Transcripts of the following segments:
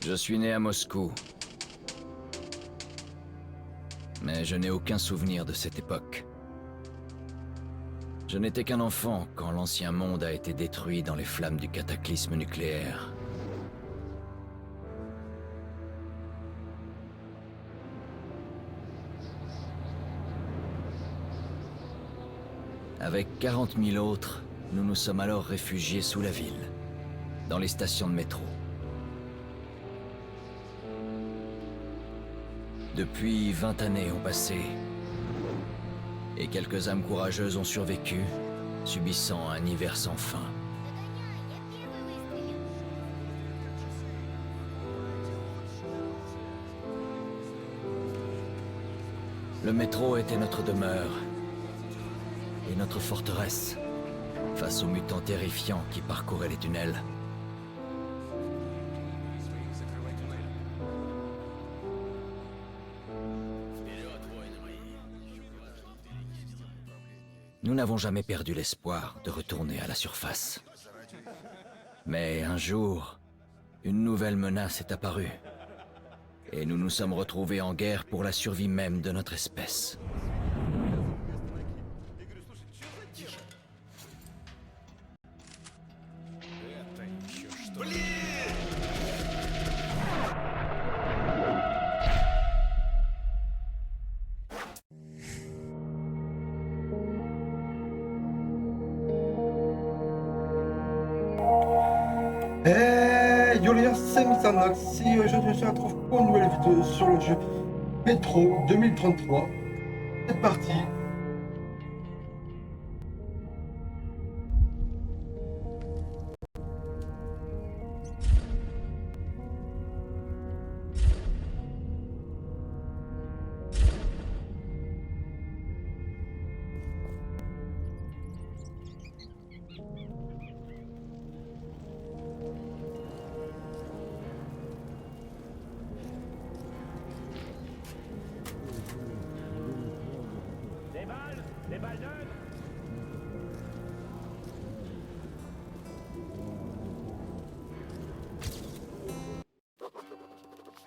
Je suis né à Moscou. Mais je n'ai aucun souvenir de cette époque. Je n'étais qu'un enfant quand l'ancien monde a été détruit dans les flammes du cataclysme nucléaire. Avec 40 000 autres, nous nous sommes alors réfugiés sous la ville, dans les stations de métro. Depuis 20 années ont passé, et quelques âmes courageuses ont survécu, subissant un hiver sans fin. Le métro était notre demeure, et notre forteresse, face aux mutants terrifiants qui parcouraient les tunnels. Nous n'avons jamais perdu l'espoir de retourner à la surface. Mais un jour, une nouvelle menace est apparue. Et nous nous sommes retrouvés en guerre pour la survie même de notre espèce. Hey, yo les gars, c'est Mixanox. Si je te retrouve pour une nouvelle vidéo sur le jeu Metro 2033. C'est parti. Des balles neuves.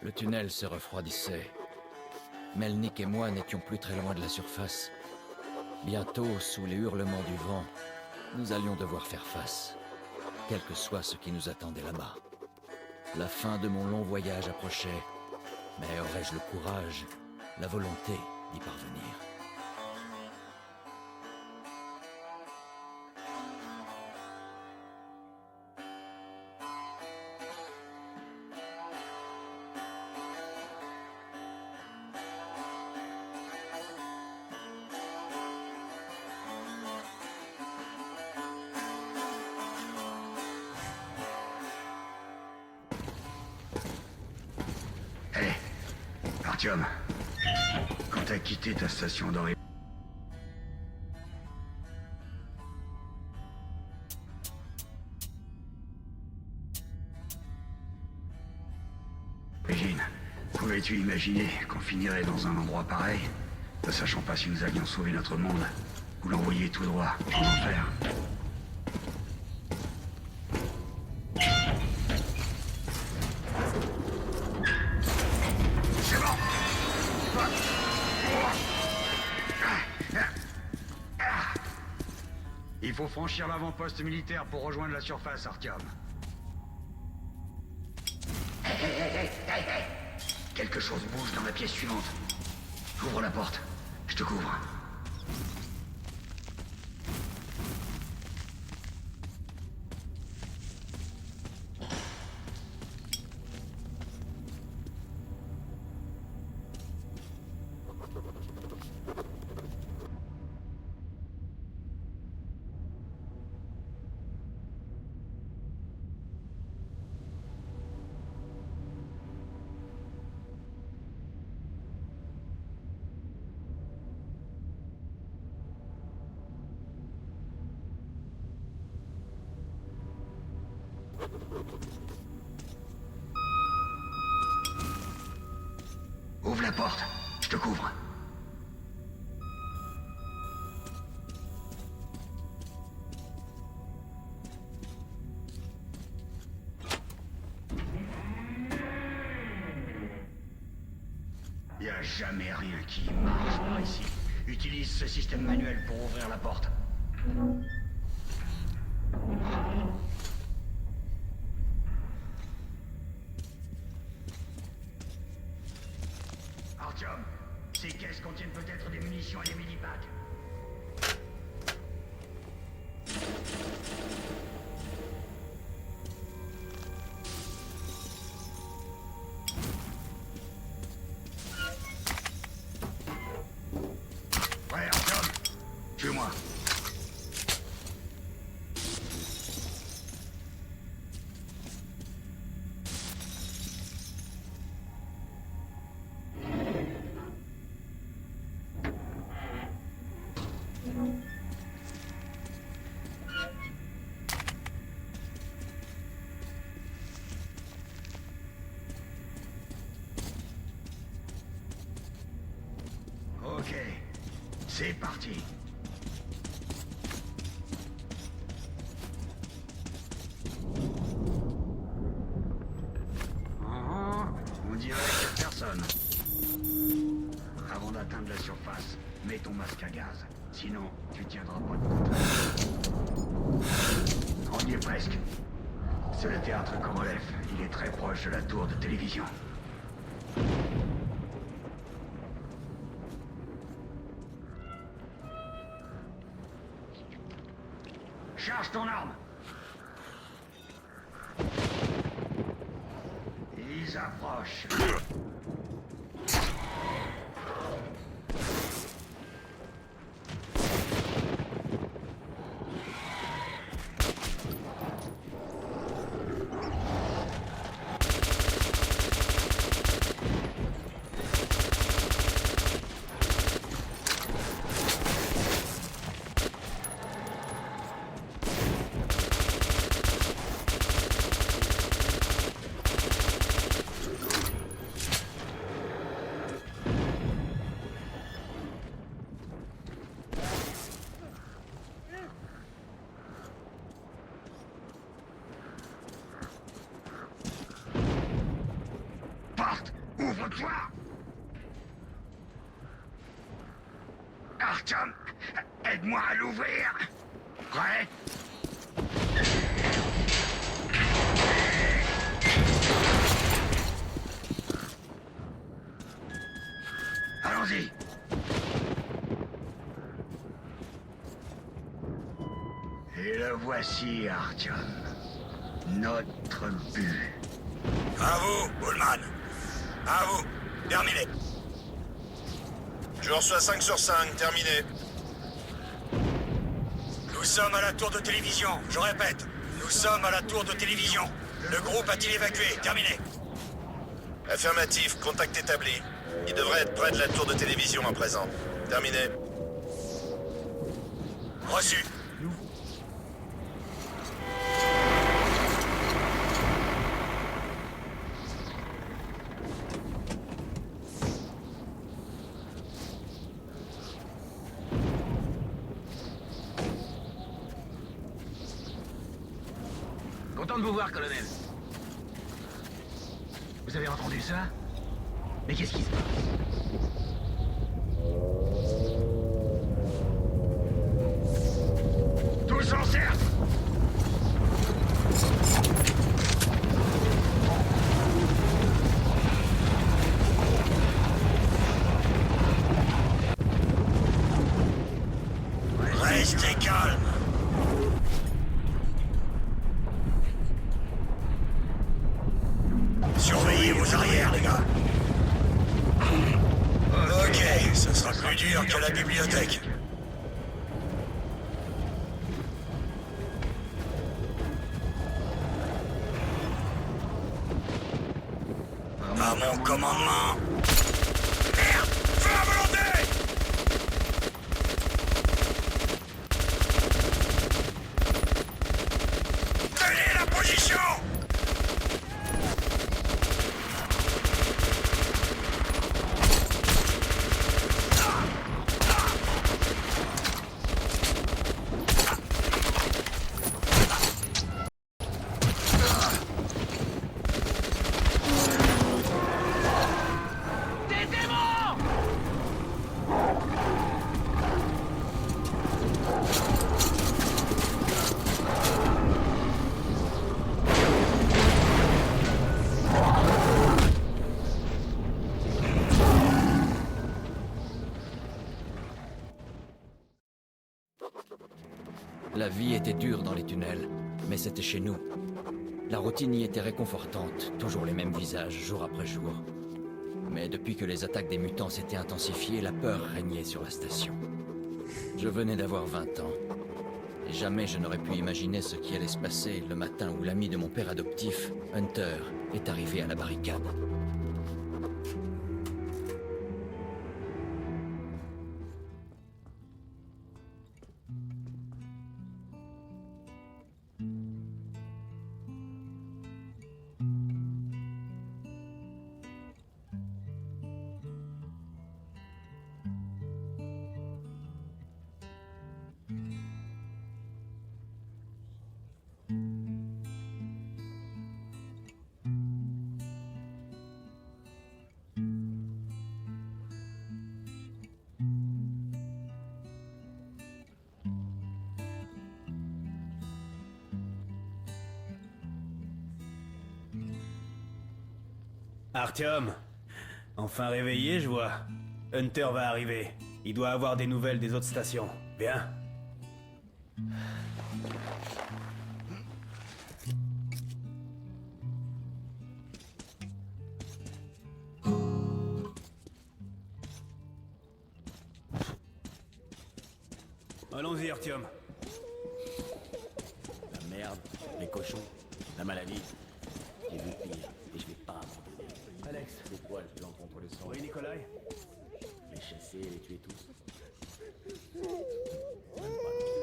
Le tunnel se refroidissait. Melnik et moi n'étions plus très loin de la surface. Bientôt, sous les hurlements du vent, nous allions devoir faire face, quel que soit ce qui nous attendait là-bas. La fin de mon long voyage approchait, mais aurais-je le courage, la volonté d'y parvenir? Hé, Artyom, quand t'as quitté ta station d'origine... Pouvais-tu imaginer qu'on finirait dans un endroit pareil, ne sachant pas si nous allions sauver notre monde, ou l'envoyer tout droit en enfer? C'est bon! Il faut franchir l'avant-poste militaire pour rejoindre la surface, Artyom. Quelque chose bouge dans la pièce suivante. Ouvre la porte. Je te couvre. Ouvre la porte. Je te couvre. Y a jamais rien qui marche par ici. Utilise ce système manuel pour ouvrir la porte. Artyom, ces caisses contiennent peut-être des munitions et des mini-packs. Ouais, Artyom, suis-moi. Ok, c'est parti. On dirait qu'il y a personne. Avant d'atteindre la surface, mets ton masque à gaz. Sinon, tu tiendras pas de contrôle. On y est presque. C'est le théâtre Korolev. Il est très proche de la tour de télévision. Charge ton arme. Ils approchent. Porte, ouvre-toi. Artyom, aide-moi à l'ouvrir. Prêt? Allons-y. Et le voici, Artyom. Notre but. À vous, Ullman. À vous. Terminé. Je reçois 5 sur 5. Terminé. Nous sommes à la tour de télévision. Je répète. Nous sommes à la tour de télévision. Le groupe a-t-il évacué? Terminé. Affirmatif. Contact établi. Il devrait être près de la tour de télévision à présent. Terminé. Reçu. Content de vous voir, colonel. Vous avez entendu ça? Mais qu'est-ce qui se passe? Tous en cercle. Restez calme. Surveillez vos arrières, les gars. Ok, ce sera plus dur que la bibliothèque. À mon commandement. Merde! Feu à volonté! Tenez la position! La vie était dure dans les tunnels, mais c'était chez nous. La routine y était réconfortante, toujours les mêmes visages, jour après jour. Mais depuis que les attaques des mutants s'étaient intensifiées, la peur régnait sur la station. Je venais d'avoir 20 ans. Et jamais je n'aurais pu imaginer ce qui allait se passer le matin où l'ami de mon père adoptif, Hunter, est arrivé à la barricade. Artyom, enfin réveillé, je vois. Hunter va arriver. Il doit avoir des nouvelles des autres stations. Bien. Allons-y, Artyom. La merde, les cochons, la maladie. J'ai vu pire, et je vais pas abandonner. Alex. C'est quoi le plan contre le sang? Oui, Nikolai. Les chasser et les tuer tous.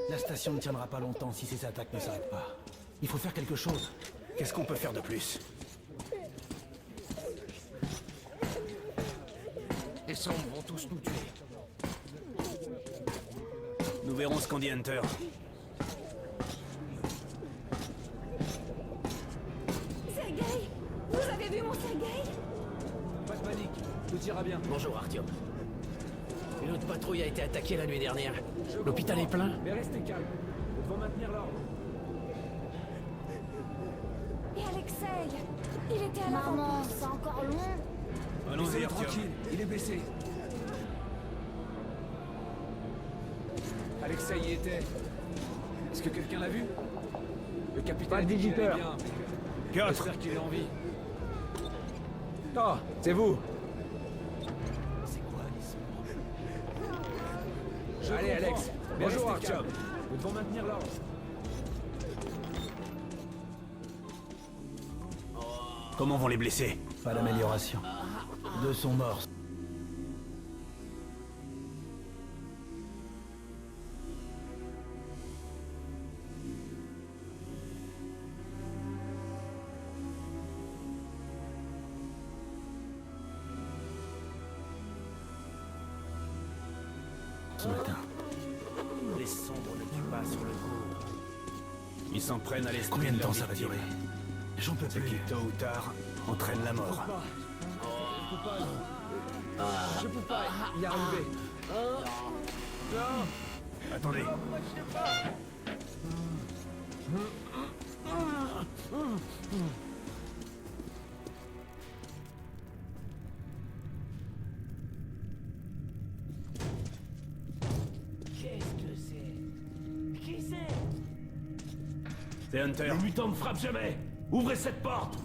La station ne tiendra pas longtemps si ces attaques ne s'arrêtent pas. Il faut faire quelque chose. Qu'est-ce qu'on peut faire de plus? Les sombres vont tous nous tuer. Nous verrons ce qu'en dit Hunter. Sergei! Vous avez vu mon Sergei? Pas de panique, tout ira bien. Bonjour, Artyom. Une autre patrouille a été attaquée la nuit dernière. L'hôpital est plein. Mais restez calme. Nous devons maintenir l'ordre. Et Alexei? Il était à l'avant. Maman, c'est encore loin. Allons-y, Soyez Artyom. tranquille, il est blessé. Alexei y était. Est-ce que quelqu'un l'a vu? Le capitaine Pas de dit qu'il allait visiteur. bien. Piotr, J'espère qu'il est en vie. Oh, c'est vous. C'est quoi, les Allez, Alex. Mais Bonjour, restez calme. Artyom. Nous devons maintenir l'ordre. comment vont les blessés? Pas d'amélioration. Deux sont morts. Ce matin. Les sombres ne tuent pas sur le coup. Ils s'en prennent à l'esprit. Combien de leur temps ça va victime. durer? J'en peux Ce qui, plus. tôt ou tard, entraîne la mort. Je peux pas y arriver. Attendez. Qu'est-ce que c'est? Qui c'est? C'est Hunter. Les mutants ne frappent jamais! Ouvrez cette porte!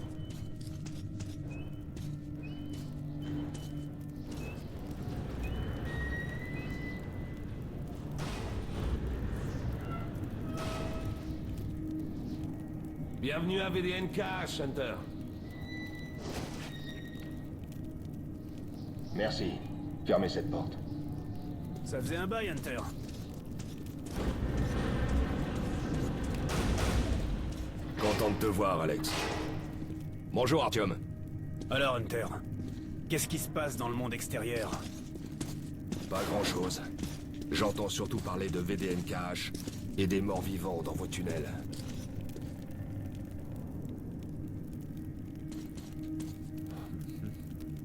Bienvenue à VDNK, Hunter. Merci. Fermez cette porte. Ça faisait un bail, Hunter. Content de te voir, Alex. Bonjour, Artyom. Alors, Hunter, qu'est-ce qui se passe dans le monde extérieur? Pas grand-chose. J'entends surtout parler de VDNKH et des morts vivants dans vos tunnels.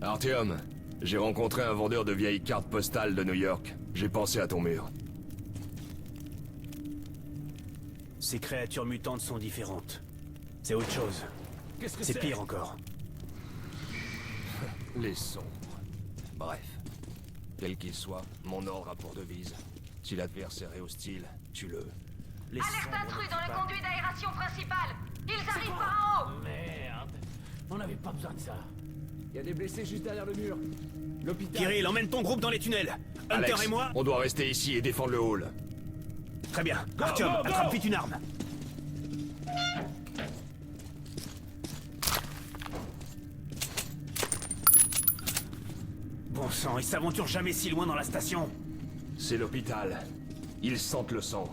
Artyom, j'ai rencontré un vendeur de vieilles cartes postales de New York. J'ai pensé à ton mur. Ces créatures mutantes sont différentes. C'est autre chose. Qu'est-ce que C'est pire encore. Les sombres. Bref. Quel qu'il soit, mon ordre a pour devise. Si l'adversaire est hostile, tue-le. Les Alerte sombres intrus ne dans le pas- conduit d'aération principal. Ils arrivent par en haut. Merde. On n'avait pas besoin de ça. Il y a des blessés juste derrière le mur. L'hôpital. Kirill, emmène ton groupe dans les tunnels. Hunter Alex, et moi... on doit rester ici et défendre le hall. Très bien. Artyom, go, go. attrape vite une arme. Bon sang, ils s'aventurent jamais si loin dans la station. C'est l'hôpital. Ils sentent le sang.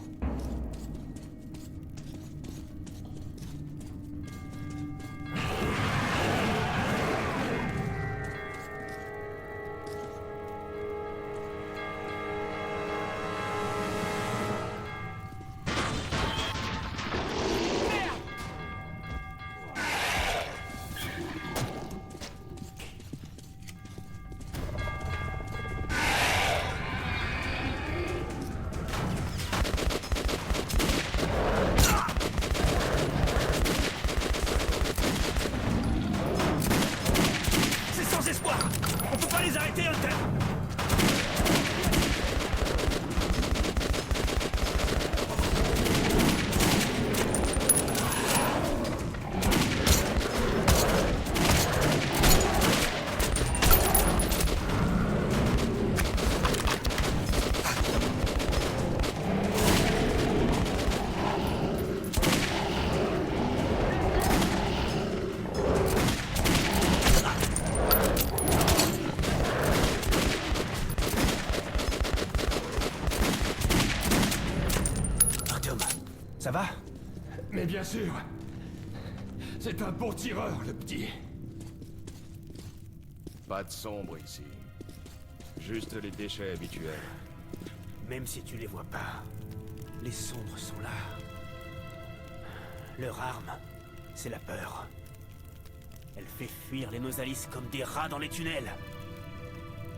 C'est sans espoir. On peut pas les arrêter, Hunter. Artyom, ça va? Mais bien sûr. C'est un bon tireur, le petit. Pas de sombre ici. Juste les déchets habituels. Même si tu les vois pas, les sombres sont là. Leur arme, c'est la peur. Elle fait fuir les Nosalis comme des rats dans les tunnels.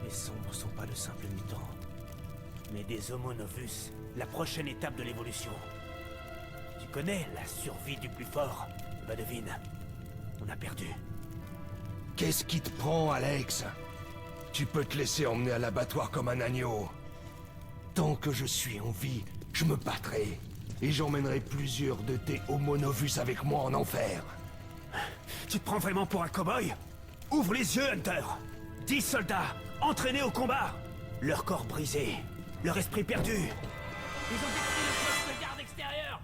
Les sombres sont pas de simples mutants, mais des Homo Novus, la prochaine étape de l'évolution. Tu connais la survie du plus fort? Bah devine, on a perdu. Qu'est-ce qui te prend, Alex? Tu peux te laisser emmener à l'abattoir comme un agneau. Tant que je suis en vie, je me battrai. Et j'emmènerai plusieurs de tes Homo Novus avec moi en enfer. Tu te prends vraiment pour un cow-boy? Ouvre les yeux, Hunter! 10 soldats, entraînés au combat! Leur corps brisé, leur esprit perdu. Ils ont détruit le poste de garde extérieur.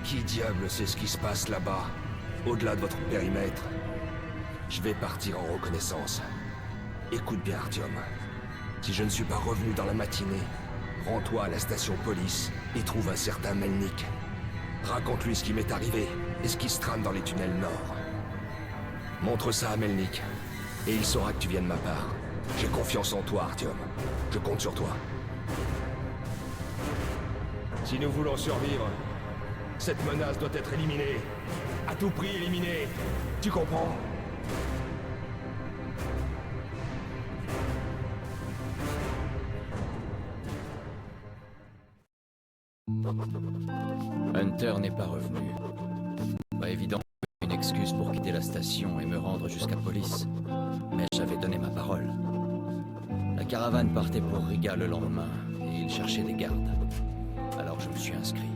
Qui diable sait ce qui se passe là-bas, au-delà de votre périmètre? Je vais partir en reconnaissance. Écoute bien, Artyom. Si je ne suis pas revenu dans la matinée, rends-toi à la station police et trouve un certain Melnik. Raconte-lui ce qui m'est arrivé et ce qui se trame dans les tunnels nord. Montre ça à Melnik, et il saura que tu viens de ma part. J'ai confiance en toi, Artyom. Je compte sur toi. Si nous voulons survivre, cette menace doit être éliminée. À tout prix éliminée. Tu comprends? Hunter n'est pas revenu. Pas évident une excuse pour quitter la station et me rendre jusqu'à police. Mais j'avais donné ma parole. La caravane partait pour Riga le lendemain et il cherchait des gardes. Alors je me suis inscrit.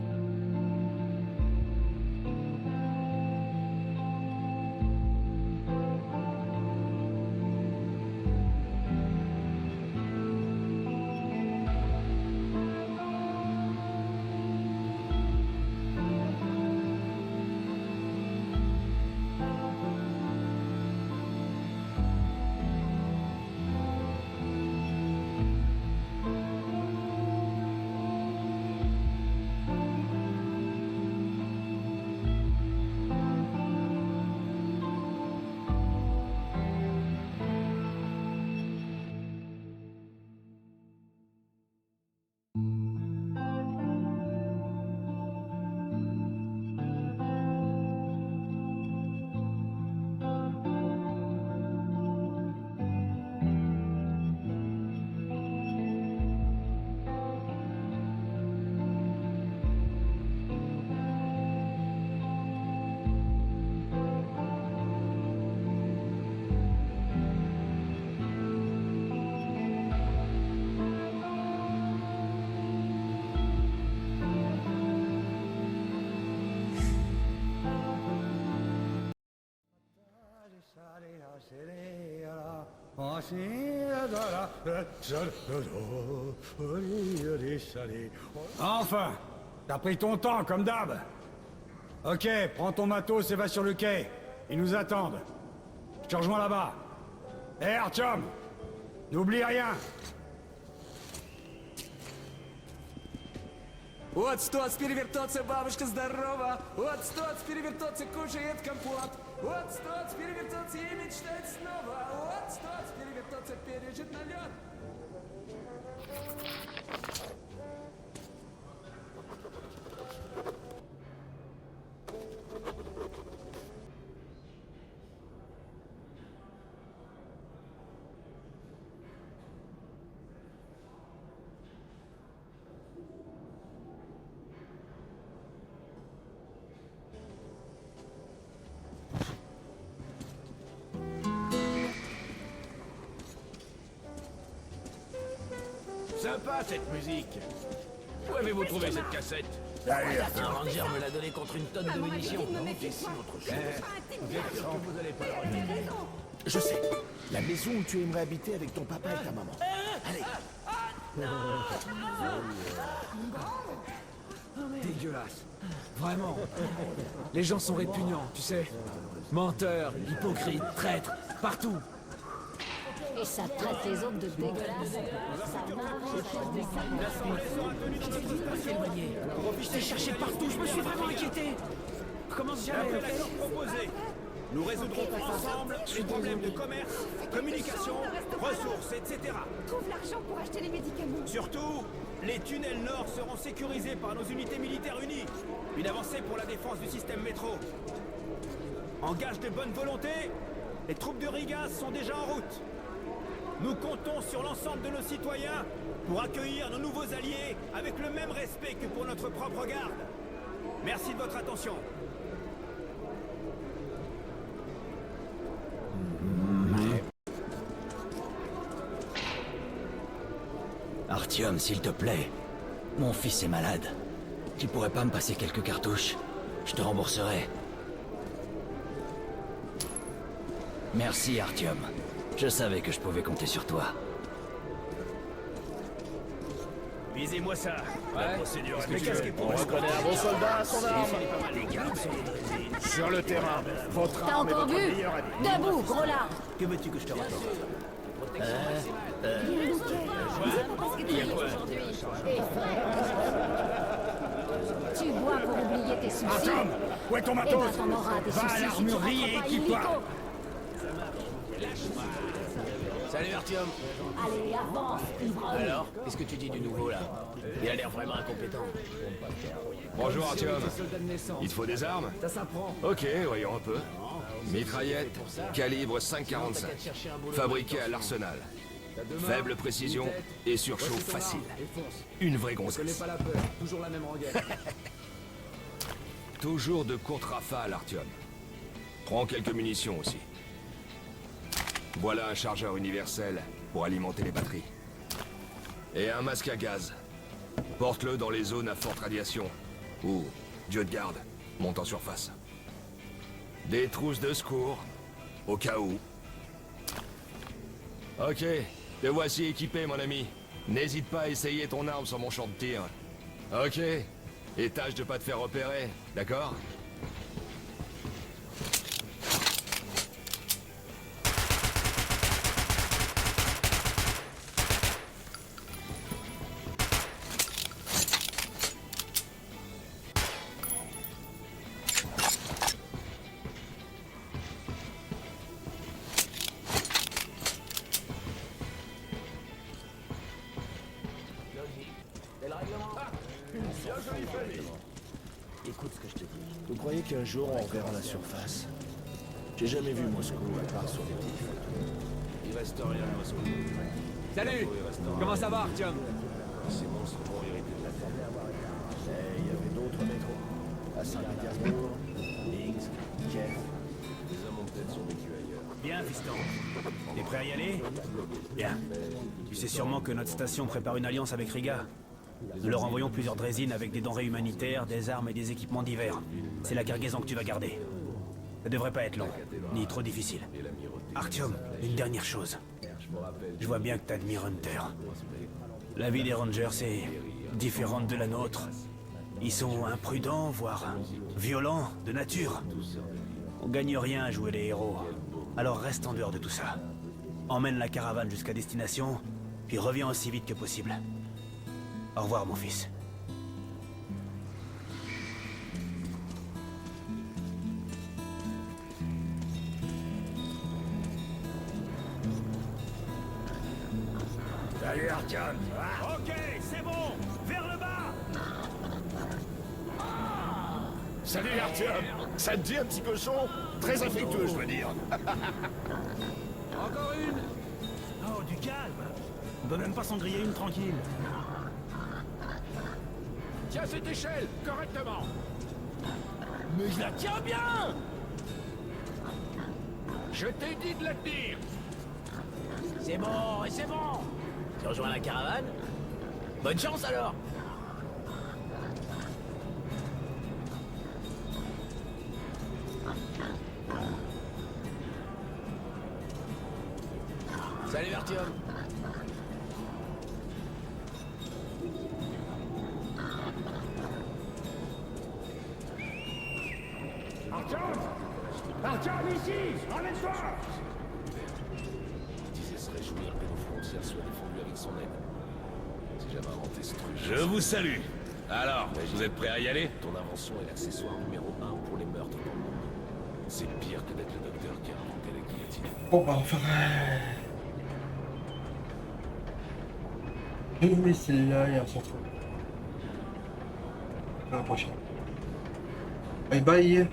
Enfin, t'as pris ton temps, comme d'hab. Ok, prends ton matos et va sur le quai. Ils nous attendent. Je te rejoins là-bas. Hé, Artyom, n'oublie rien. Вот стоит перевертаться, бабушка здорова. Вот стоит перевертаться, кушает компот. Вот стоит перевертаться и мечтать снова. Вот стоит перевертаться, пережить налет. Sympa cette musique. Où avez-vous trouvé cette cassette? Un ranger me l'a donné contre une tonne de munitions. Vous allez pas le regretter. Je sais. La maison où tu aimerais habiter avec ton papa et ta maman. Allez. Dégueulasse. Vraiment. Les gens sont répugnants, tu sais. Menteurs, hypocrites, traîtres, partout. Et ça traite les autres de dégueulasses. Ça Je t'ai cherché partout, je me suis vraiment inquiété. Comment j'allais proposé. Nous résoudrons ensemble les problèmes de commerce, communication, ressources, etc. Trouve l'argent pour acheter les médicaments. Surtout, les tunnels nord seront sécurisés par nos unités militaires unies. Une avancée pour la défense du système métro. En gage de bonne volonté, les troupes de Riga sont déjà en route. Nous comptons sur l'ensemble de nos citoyens pour accueillir nos nouveaux alliés avec le même respect que pour notre propre garde. Merci de votre attention. Artyom, s'il te plaît. Mon fils est malade. Tu pourrais pas me passer quelques cartouches? Je te rembourserai. Merci, Artyom. Je savais que je pouvais compter sur toi. Visez-moi ça. Ouais. La procédure Mais qu'est-ce qui est On reconnaît un bon soldat à son arme. Sur le terrain, votre T'as arme est encore votre vu? meilleur ami. Debout, gros lard. Que veux-tu que je te rapporte? Tu bois pour oublier tes soucis. Artyom, où est ton Eh matos? ben, t'en auras des Va à soucis si tu l'armurerie et rentres pas équipe-toi. illico. Salut Artyom. Allez, avance, ivrogne. Alors, qu'est-ce que tu dis du nouveau là? Il a l'air vraiment incompétent. Bonjour Artyom. Soldat de naissance. Il te faut des armes? Ça s'apprend. Ok, voyons un peu. Mitraillette, calibre 5,45. Fabriquée à l'arsenal. Faible précision et surchauffe facile. Une vraie Je connais grossesse. pas la peur. Toujours la même rengaine. Toujours de courtes rafales, Artyom. Prends quelques munitions aussi. Voilà un chargeur universel pour alimenter les batteries. Et un masque à gaz. Porte-le dans les zones à forte radiation. Ou, Dieu de garde, monte en surface. Des trousses de secours, au cas où. Ok, te voici équipé, mon ami. N'hésite pas à essayer ton arme sur mon champ de tir. Ok, et tâche de pas te faire repérer, d'accord? Écoute ce que je te dis. Vous croyez qu'un jour on reverra la surface? J'ai jamais vu Moscou à part sur les petites photos. Il reste rien à Moscou. Salut. Comment ça va, Artyom? Ces monstres vont hériter de la terre. Et il y avait d'autres métros. À Saint-Pétersbourg, Minsk, Kiev. Les hommes ont peut-être survécu ailleurs. Bien, fiston. T'es prêt à y aller? Bien. Tu sais sûrement que notre station prépare une alliance avec Riga. Nous leur envoyons plusieurs draisines avec des denrées humanitaires, des armes et des équipements divers. C'est la cargaison que tu vas garder. Ça devrait pas être long, ni trop difficile. Artyom, une dernière chose. Je vois bien que t'admires Hunter. La vie des Rangers est différente de la nôtre. Ils sont imprudents, voire violents, de nature. On gagne rien à jouer les héros. Alors reste en dehors de tout ça. Emmène la caravane jusqu'à destination, puis reviens aussi vite que possible. Au revoir, mon fils. Salut Artyom. Ok, c'est bon. Vers le bas. Salut Artyom. Ça te dit un petit cochon? Très affectueux, je veux dire. Encore une. Oh, du calme. On peut même pas s'en griller une tranquille. Tiens cette échelle, correctement. Mais je la tiens bien. Je t'ai dit de la tenir. C'est bon, et c'est bon. Tu rejoins la caravane? Bonne chance alors. Salut Artyom. Artyom, ici. Emmène-toi. disait se réjouir que nos frontières soient défendues avec son aide. Si j'avais inventé ce truc... Je vous salue. Alors, vous êtes prêts à y aller? Ton invention est l'accessoire numéro 1 pour les meurtres dans le monde. C'est pire que d'être le docteur qui a inventé la guillotine. Bon bah enfin... Je vais vous laisser là et on se retrouve. À la prochaine. Bye bye.